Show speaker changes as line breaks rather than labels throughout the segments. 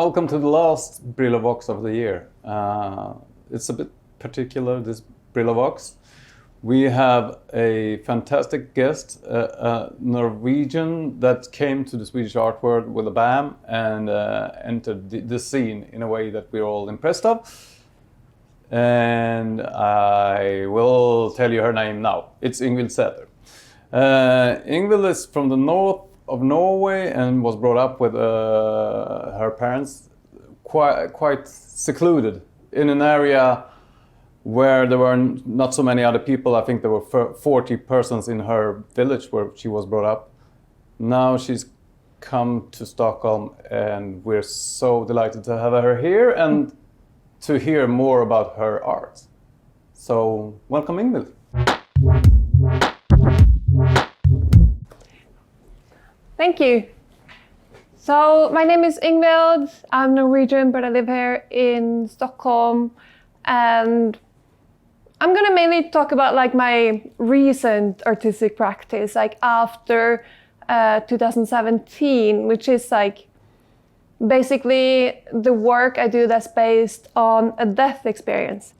welcome to the last Brillo Vox of the year. It's a bit particular, this Brillo Vox. We have a fantastic guest, a Norwegian that came to the Swedish art world with a BAM and entered the scene in a way that we're all impressed of. And I will tell you her name now. It's Yngvild Saeter. Yngvild is from the north of Norway and was brought up with her parents quite secluded in an area where there were not so many other people. I think there were 40 persons in her village where she was brought up. Now she's come to Stockholm and we're so delighted to have her here and to hear more about her art. So welcome, Yngvild.
Thank you. So my name is Yngvild. I'm Norwegian, but I live here in Stockholm. And I'm gonna mainly talk about like my recent artistic practice, like after 2017, which is like basically the work I do that's based on a death experience.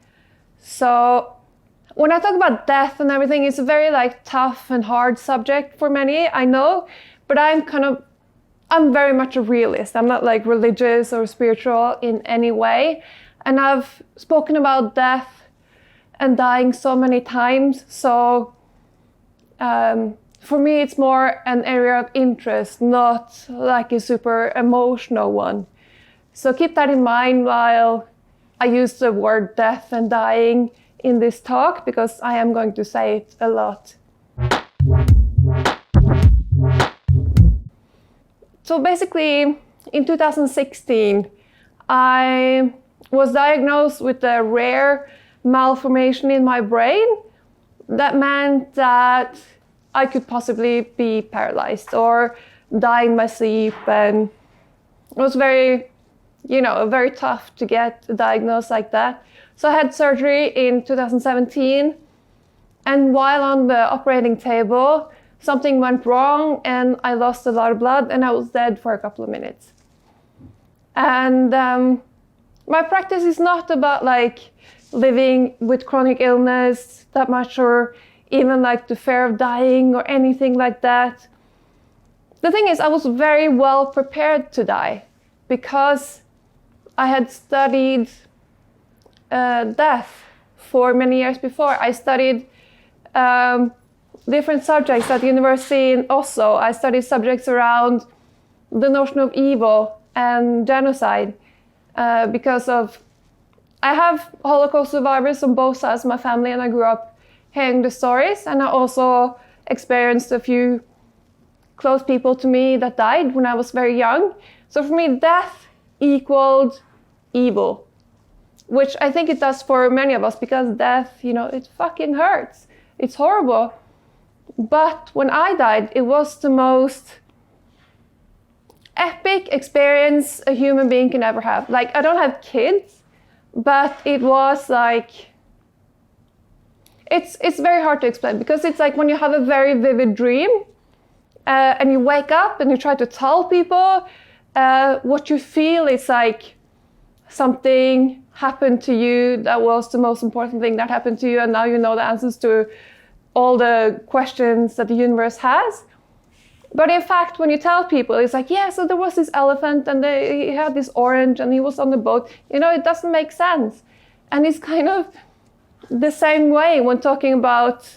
So when I talk about death and everything, it's a very like tough and hard subject for many, I know. But I'm very much a realist. I'm not like religious or spiritual in any way. And I've spoken about death and dying so many times. So for me, it's more an area of interest, not like a super emotional one. So keep that in mind while I use the word death and dying in this talk, because I am going to say it a lot. So basically, in 2016, I was diagnosed with a rare malformation in my brain that meant that I could possibly be paralyzed or die in my sleep. And it was very tough to get diagnosed like that. So I had surgery in 2017. And while on the operating table, something went wrong and I lost a lot of blood and I was dead for a couple of minutes. And my practice is not about like living with chronic illness that much, or even like the fear of dying or anything like that. The thing is, I was very well prepared to die because I had studied death for many years before. I studied different subjects at the university in Oslo. I studied subjects around the notion of evil and genocide because I have Holocaust survivors on both sides of my family, and I grew up hearing the stories, and I also experienced a few close people to me that died when I was very young. So for me, death equaled evil, which I think it does for many of us, because death, it fucking hurts. It's horrible. But when I died, it was the most epic experience a human being can ever have. Like, I don't have kids, but it was like, it's very hard to explain, because it's like when you have a very vivid dream and you wake up and you try to tell people what you feel is like something happened to you that was the most important thing that happened to you, and now you know the answers to all the questions that the universe has. But in fact, when you tell people, it's like, yeah, so there was this elephant and he had this orange and he was on the boat. It doesn't make sense. And it's kind of the same way when talking about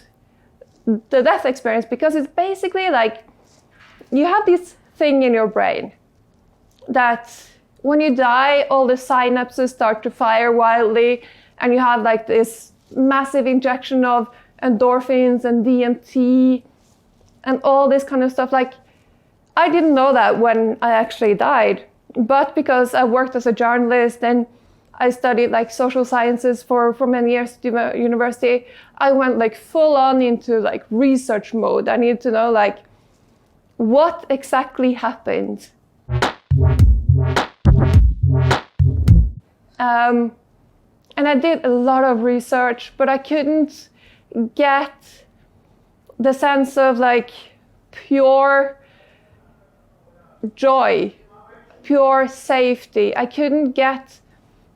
the death experience, because it's basically like you have this thing in your brain that when you die, all the synapses start to fire wildly, and you have like this massive injection of endorphins and DMT and all this kind of stuff. Like, I didn't know that when I actually died, but because I worked as a journalist and I studied like social sciences for many years at university, I went like full on into like research mode. I needed to know like what exactly happened. And I did a lot of research, but I couldn't get the sense of like pure joy pure safety. I couldn't get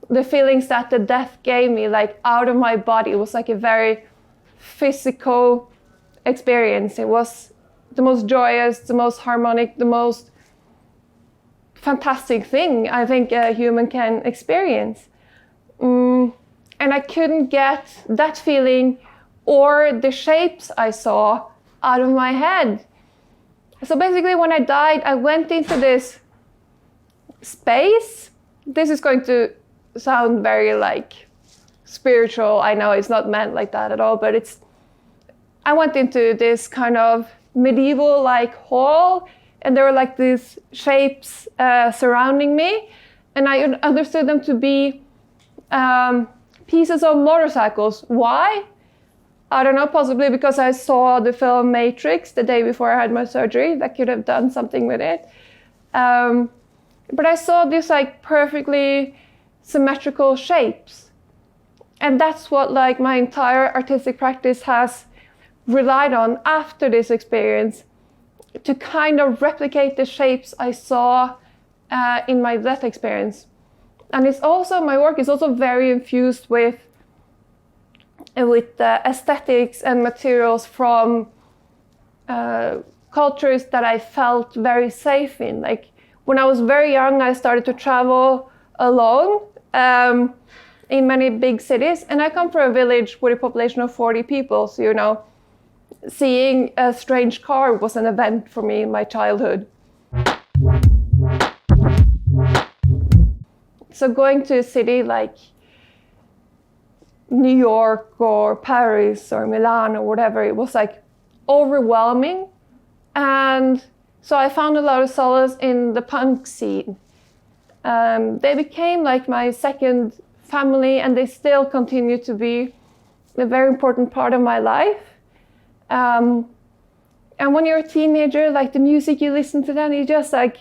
the feelings that the death gave me like out of my body. It was like a very physical experience. It was the most joyous, the most harmonic, the most fantastic thing I think a human can experience. And I couldn't get that feeling or the shapes I saw out of my head. So basically when I died, I went into this space. This is going to sound very like spiritual. I know it's not meant like that at all, but I went into this kind of medieval like hall, and there were like these shapes surrounding me, and I understood them to be pieces of motorcycles. Why? I don't know, possibly because I saw the film Matrix the day before I had my surgery. That could have done something with it. But I saw these like perfectly symmetrical shapes. And that's what like my entire artistic practice has relied on after this experience, to kind of replicate the shapes I saw in my death experience. And it's also, my work is also very infused with aesthetics and materials from cultures that I felt very safe in. Like when I was very young, I started to travel alone in many big cities, and I come from a village with a population of 40 people, so you know, seeing a strange car was an event for me in my childhood. So going to a city like New York or Paris or Milan or whatever, it was like overwhelming. And so I found a lot of solace in the punk scene. They became like my second family, and they still continue to be a very important part of my life. And when you're a teenager, like the music you listen to then, you just like,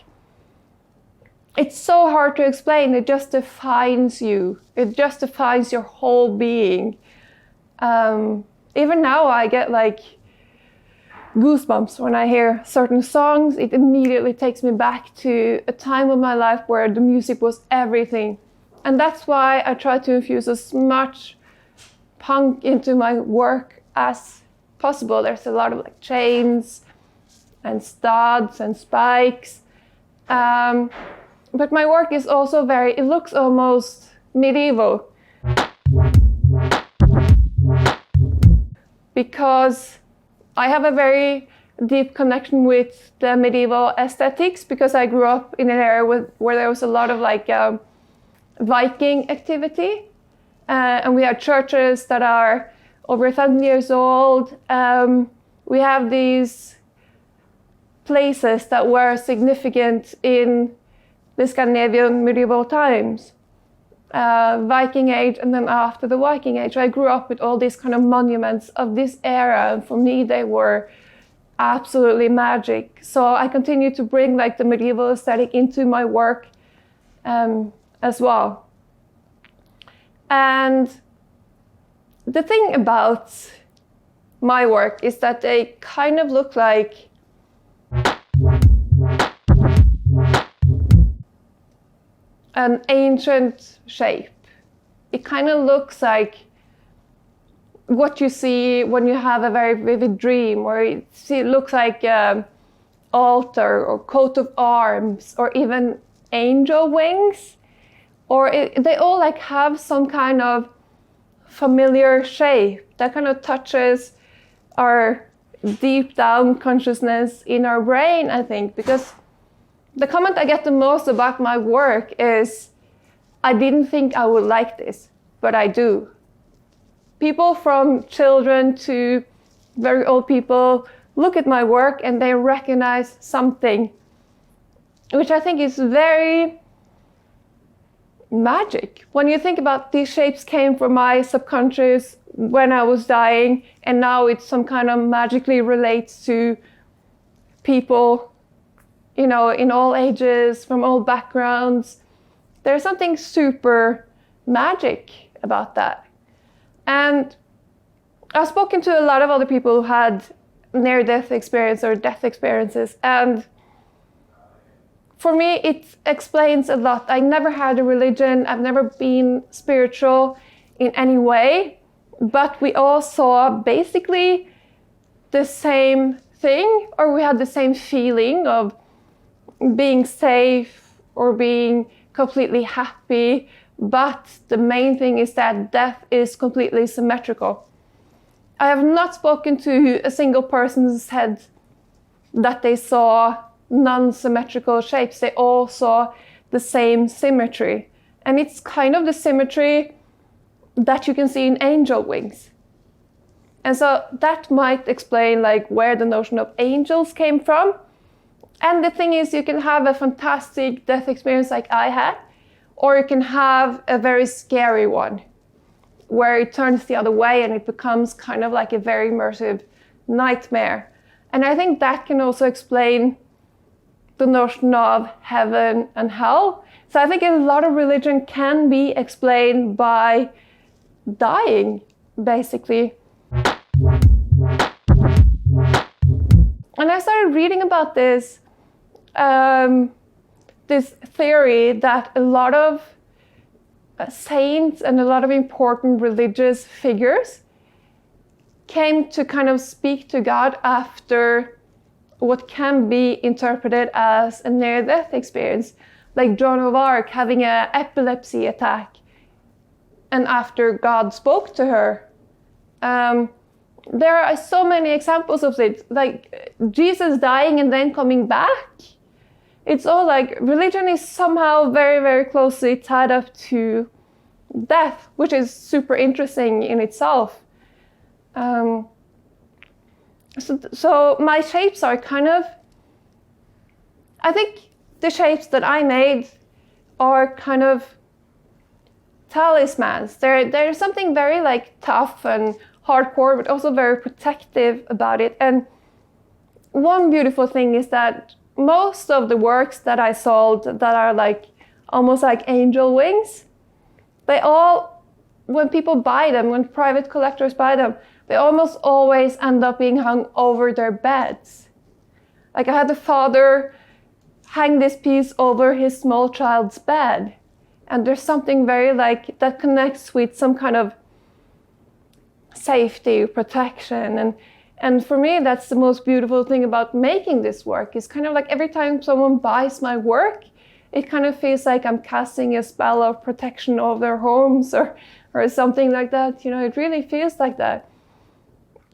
it's so hard to explain. It just defines you. It just defines your whole being. Even now I get like goosebumps when I hear certain songs. It immediately takes me back to a time of my life where the music was everything. And that's why I try to infuse as much punk into my work as possible. There's a lot of like chains and studs and spikes. But my work is also it looks almost medieval. Because I have a very deep connection with the medieval aesthetics, because I grew up in an area where there was a lot of like Viking activity. And we have churches that are over 1,000 years old. We have these places that were significant in the Scandinavian medieval times, Viking age, and then after the Viking age. I grew up with all these kind of monuments of this era, and for me they were absolutely magic. So I continue to bring like the medieval aesthetic into my work as well. And the thing about my work is that they kind of look like an ancient shape. It kind of looks like what you see when you have a very vivid dream, or it looks like an altar or coat of arms, or even angel wings, or they all like have some kind of familiar shape that kind of touches our deep down consciousness in our brain, I think. Because the comment I get the most about my work is, I didn't think I would like this, but I do. People from children to very old people look at my work and they recognize something, which I think is very magic. When you think about these shapes came from my subconscious when I was dying, and now it some kind of magically relates to people, you know, in all ages, from all backgrounds. There's something super magic about that. And I've spoken to a lot of other people who had near-death experience or death experiences, and for me, it explains a lot. I never had a religion. I've never been spiritual in any way, but we all saw basically the same thing, or we had the same feeling of being safe or being completely happy. But the main thing is that death is completely symmetrical. I have not spoken to a single person who said that they saw non-symmetrical shapes. They all saw the same symmetry. And it's kind of the symmetry that you can see in angel wings. And so that might explain like where the notion of angels came from. And the thing is, you can have a fantastic death experience like I had, or you can have a very scary one where it turns the other way and it becomes kind of like a very immersive nightmare. And I think that can also explain the notion of heaven and hell. So I think a lot of religion can be explained by dying, basically. And I started reading about this theory that a lot of saints and a lot of important religious figures came to kind of speak to God after what can be interpreted as a near-death experience, like Joan of Arc having an epilepsy attack, and after God spoke to her. There are so many examples of it, like Jesus dying and then coming back. It's all like religion is somehow very, very closely tied up to death, which is super interesting in itself. So my shapes are kind of, I think the shapes that I made are kind of talismans. There's something very like tough and hardcore, but also very protective about it. And one beautiful thing is that most of the works that I sold that are like almost like angel wings, they all, when people buy them, when private collectors buy them, they almost always end up being hung over their beds. Like I had the father hang this piece over his small child's bed. And there's something very like that connects with some kind of safety, protection. And for me, that's the most beautiful thing about making this work. It's kind of like every time someone buys my work, it kind of feels like I'm casting a spell of protection over their homes or something like that. You know, it really feels like that.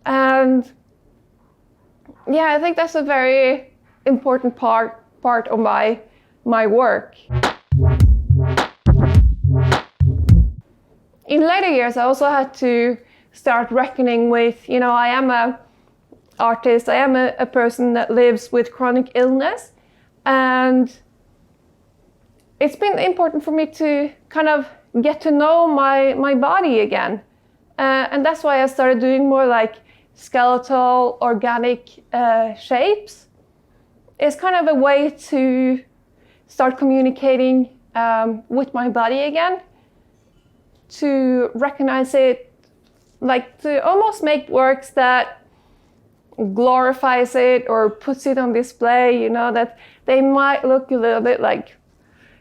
And yeah, I think that's a very important part of my work. In later years, I also had to start reckoning with, you know, I am an artist, I am a person that lives with chronic illness, and it's been important for me to kind of get to know my body again. And that's why I started doing more like skeletal, organic shapes. It's kind of a way to start communicating with my body again, to recognize it, like to almost make works that glorifies it or puts it on display, you know, that they might look a little bit like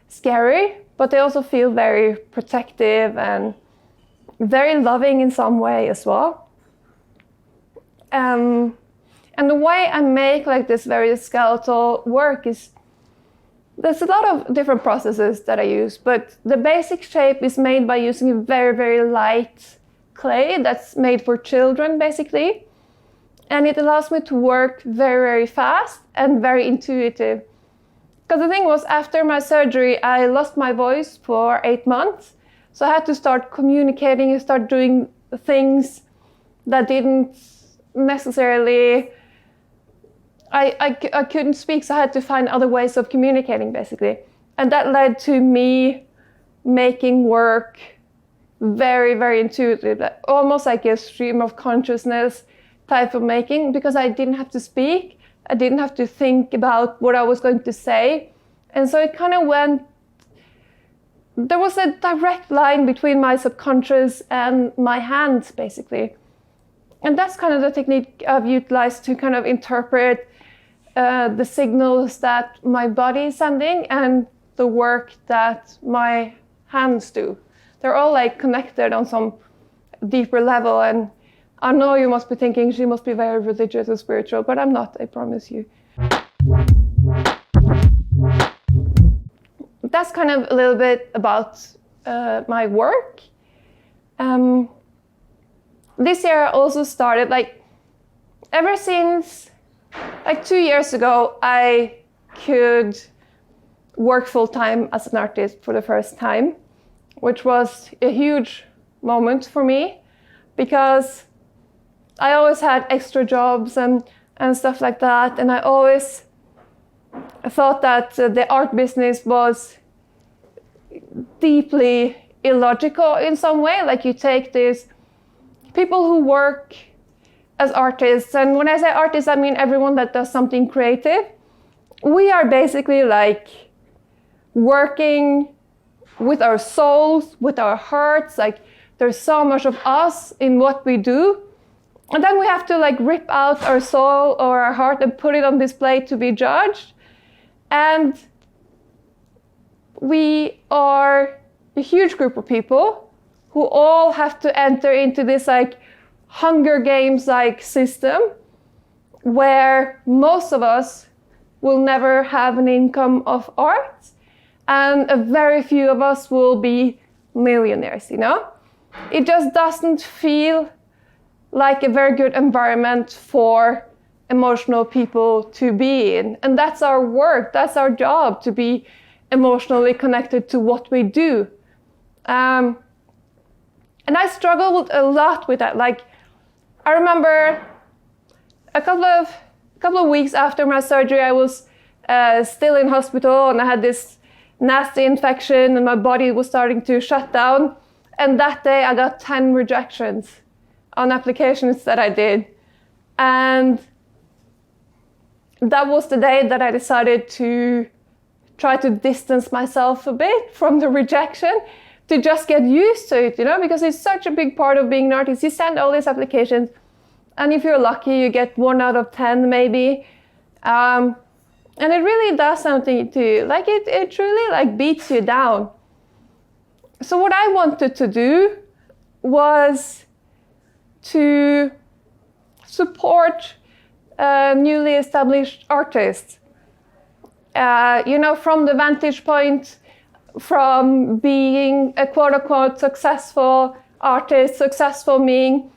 scary, but they also feel very protective and very loving in some way as well. And the way I make like this very skeletal work is, there's a lot of different processes that I use, but the basic shape is made by using a very, very light clay that's made for children, basically. And it allows me to work very, very fast and very intuitive. Because the thing was, after my surgery, I lost my voice for 8 months. So I had to start communicating and start doing things that didn't necessarily, I couldn't speak, so I had to find other ways of communicating, basically. And that led to me making work very, very intuitive, almost like a stream of consciousness type of making, because I didn't have to speak, I didn't have to think about what I was going to say. And so it kind of went, there was a direct line between my subconscious and my hands, basically. And that's kind of the technique I've utilized to kind of interpret the signals that my body is sending and the work that my hands do. They're all like connected on some deeper level. And I know you must be thinking she must be very religious or spiritual, but I'm not, I promise you. That's kind of a little bit about my work. This year I also started, like, ever since like 2 years ago, I could work full-time as an artist for the first time, which was a huge moment for me because I always had extra jobs and stuff like that, and I always thought that the art business was deeply illogical in some way. Like, you take these people who work as artists, and when I say artists, I mean everyone that does something creative. We are basically like working with our souls, with our hearts. Like, there's so much of us in what we do, and then we have to like rip out our soul or our heart and put it on display to be judged. And we are a huge group of people who all have to enter into this like Hunger Games like system where most of us will never have an income of art, and a very few of us will be millionaires, you know? It just doesn't feel like a very good environment for emotional people to be in. And that's our work, that's our job, to be emotionally connected to what we do. And I struggled a lot with that. Like, I remember a couple of weeks after my surgery, I was still in hospital, and I had this nasty infection, and my body was starting to shut down. And that day, I got 10 rejections on applications that I did. And that was the day that I decided to try to distance myself a bit from the rejection, to just get used to it, you know, because it's such a big part of being an artist. You send all these applications, and if you're lucky, you get 1 out of 10 maybe. And it really does something to you. Like, it truly like beats you down. So what I wanted to do was to support newly established artists. You know, from the vantage point from being a quote-unquote successful artist, successful meaning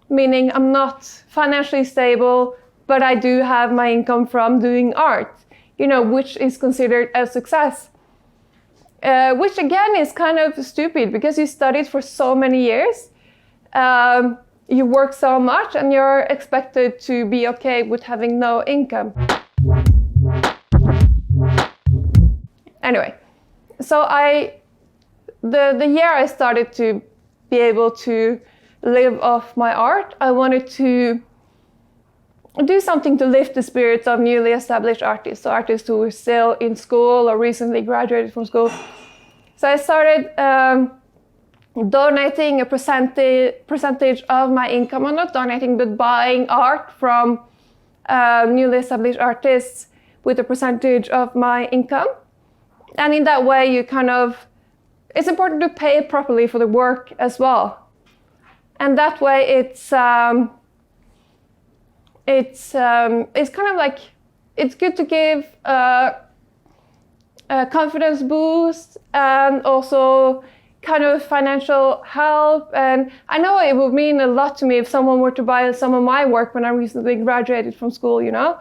I'm not financially stable, but I do have my income from doing art, you know, which is considered a success. Which again is kind of stupid because you studied for so many years, you work so much, and you're expected to be okay with having no income. Anyway, so the year I started to be able to live off my art, I wanted to do something to lift the spirits of newly established artists, so artists who were still in school or recently graduated from school. So I started donating a percentage of my income, or not donating, but buying art from newly established artists with a percentage of my income. And in that way, you kind of, it's important to pay properly for the work as well. And that way, it's kind of like, it's good to give a confidence boost and also kind of financial help. And I know it would mean a lot to me if someone were to buy some of my work when I recently graduated from school, you know?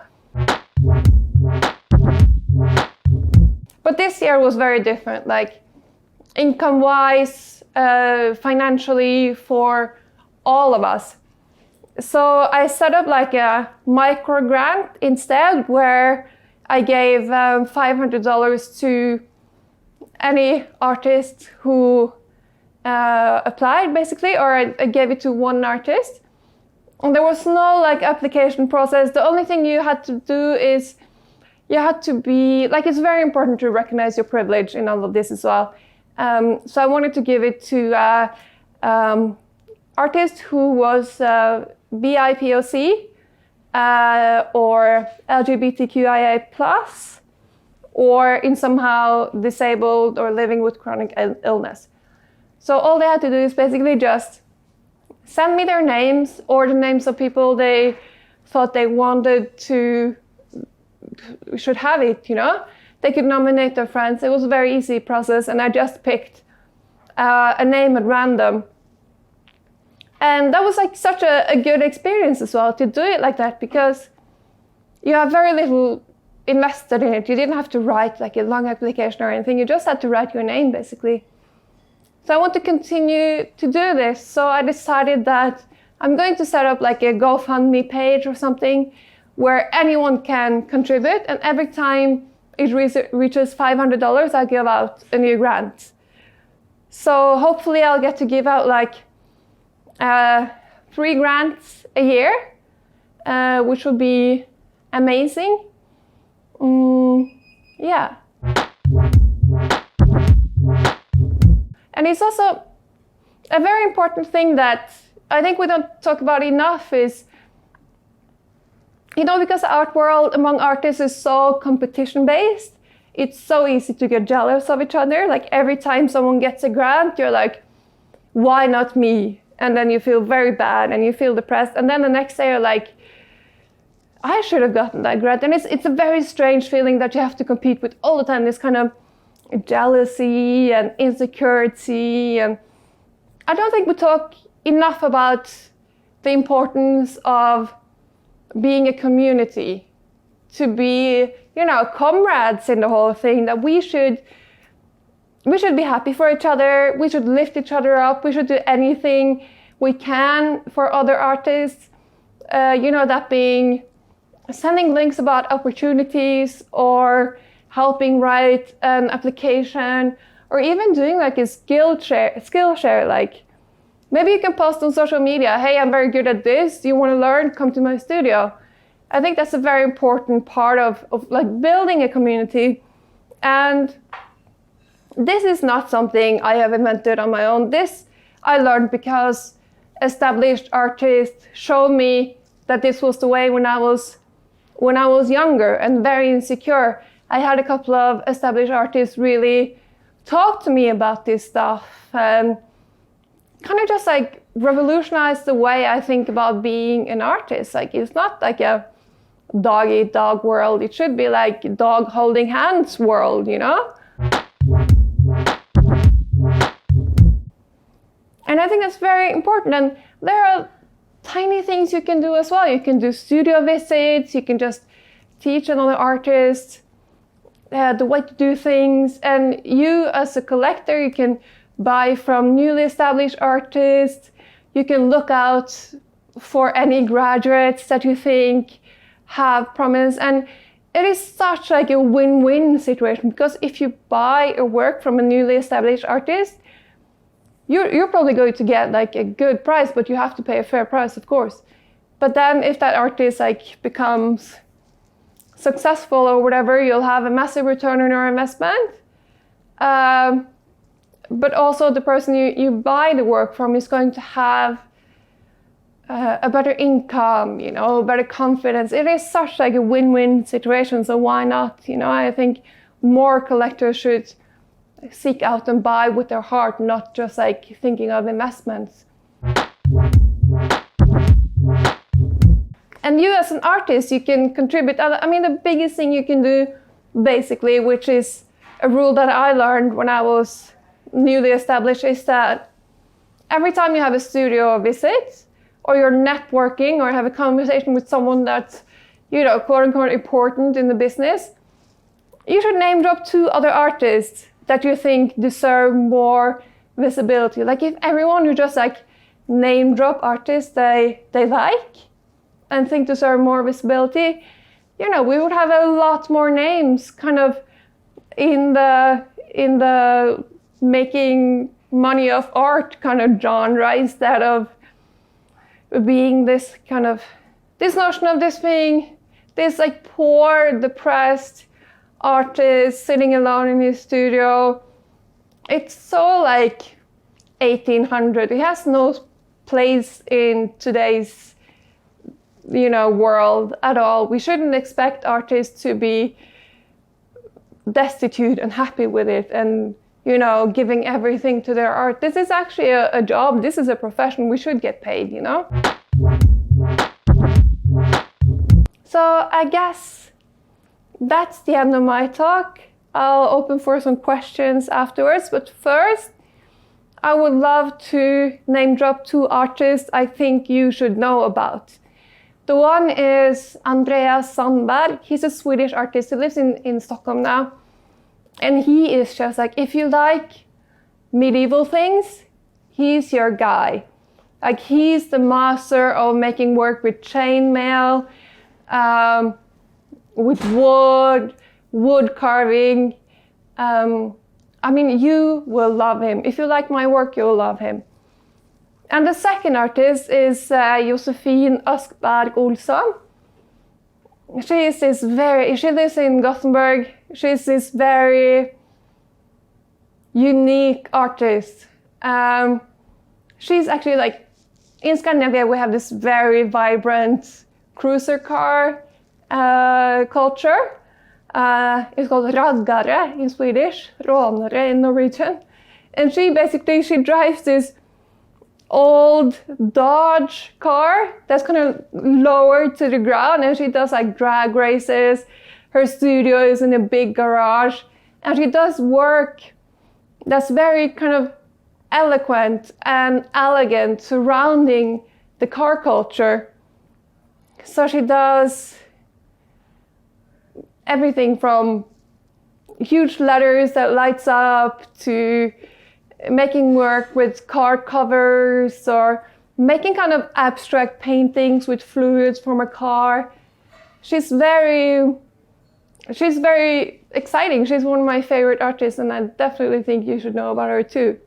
But this year was very different, like income-wise, financially, for all of us. So I set up like a micro grant instead, where I gave $500 to any artist who applied, basically, or I gave it to one artist. And there was no like application process. The only thing you had to do is you had to be, like, it's very important to recognize your privilege in all of this as well. So I wanted to give it to artist who was BIPOC, or LGBTQIA+, or in somehow disabled or living with chronic illness. So all they had to do is basically just send me their names or the names of people they thought they wanted to, should have it, you know? They could nominate their friends. It was a very easy process, and I just picked a name at random. And that was like such a good experience as well to do it like that, because you have very little invested in it. You didn't have to write like a long application or anything. You just had to write your name basically. So I want to continue to do this. So I decided that I'm going to set up like a GoFundMe page or something where anyone can contribute, and every time it reaches $500, I'll give out a new grant. So hopefully I'll get to give out like 3 grants a year, which would be amazing. Yeah. And it's also a very important thing that I think we don't talk about enough is, you know, because the art world among artists is so competition-based, it's so easy to get jealous of each other. Like every time someone gets a grant, you're like, why not me? And then you feel very bad and you feel depressed. And then the next day you're like, I should have gotten that grant. And it's a very strange feeling that you have to compete with all the time, this kind of jealousy and insecurity. And I don't think we talk enough about the importance of being a community, to be, you know, comrades in the whole thing, that we should be happy for each other, we should lift each other up, we should do anything we can for other artists. You know, that being sending links about opportunities, or helping write an application, or even doing like a skill share, like maybe you can post on social media, hey, I'm very good at this, do you want to learn? Come to my studio. I think that's a very important part of like building a community. And this is not something I have invented on my own. This I learned because established artists showed me that this was the way when I was younger and very insecure. I had a couple of established artists really talk to me about this stuff and kind of just like revolutionize the way I think about being an artist. Like it's not like a dog-eat-dog world. It should be like dog holding hands world, you know? And I think that's very important. And there are tiny things you can do as well. You can do studio visits, you can just teach another artist the way to do things. And you as a collector, you can buy from newly established artists. You can look out for any graduates that you think have promise. And it is such like a win-win situation, because if you buy a work from a newly established artist, you're probably going to get like a good price, but you have to pay a fair price, of course. But then if that artist like becomes successful or whatever, you'll have a massive return on your investment. But also the person you buy the work from is going to have a better income, you know, better confidence. It is such like a win-win situation, so why not? You know, I think more collectors should seek out and buy with their heart, not just like thinking of investments. And you as an artist, you can contribute. I mean, the biggest thing you can do, basically, which is a rule that I learned when I was newly established, is that every time you have a studio visit, or you're networking, or have a conversation with someone that's, you know, quote unquote important in the business, you should name drop 2 other artists that you think deserve more visibility. Like if everyone who just like name drop artists they like and think deserve more visibility, you know, we would have a lot more names kind of in the making money of art kind of genre, instead of being this kind of, this notion of this being this like poor, depressed artist sitting alone in his studio. It's so like 1800. It has no place in today's world at all. We shouldn't expect artists to be destitute and happy with it and, giving everything to their art. This is actually a job. This is a profession. We should get paid, So I guess that's the end of my talk. I'll open for some questions afterwards, but first, I would love to name drop 2 artists I think you should know about. The one is Andreas Sandberg. He's a Swedish artist who lives in Stockholm now. And he is just like, if you like medieval things, he's your guy. Like, he's the master of making work with chainmail, with wood carving. You will love him. If you like my work, you'll love him. And the second artist is Josefin Östberg Olsson. She lives in Gothenburg. She's this very unique artist. She's actually in Scandinavia, we have this very vibrant cruiser car culture. It's called raggare in Swedish, rånare in Norwegian. And she drives this old Dodge car that's kind of lowered to the ground, and she does drag races. Her studio is in a big garage, and she does work that's very kind of eloquent and elegant surrounding the car culture. So she does everything from huge letters that lights up to making work with car covers or making kind of abstract paintings with fluids from a car. She's very exciting. She's one of my favorite artists, and I definitely think you should know about her too.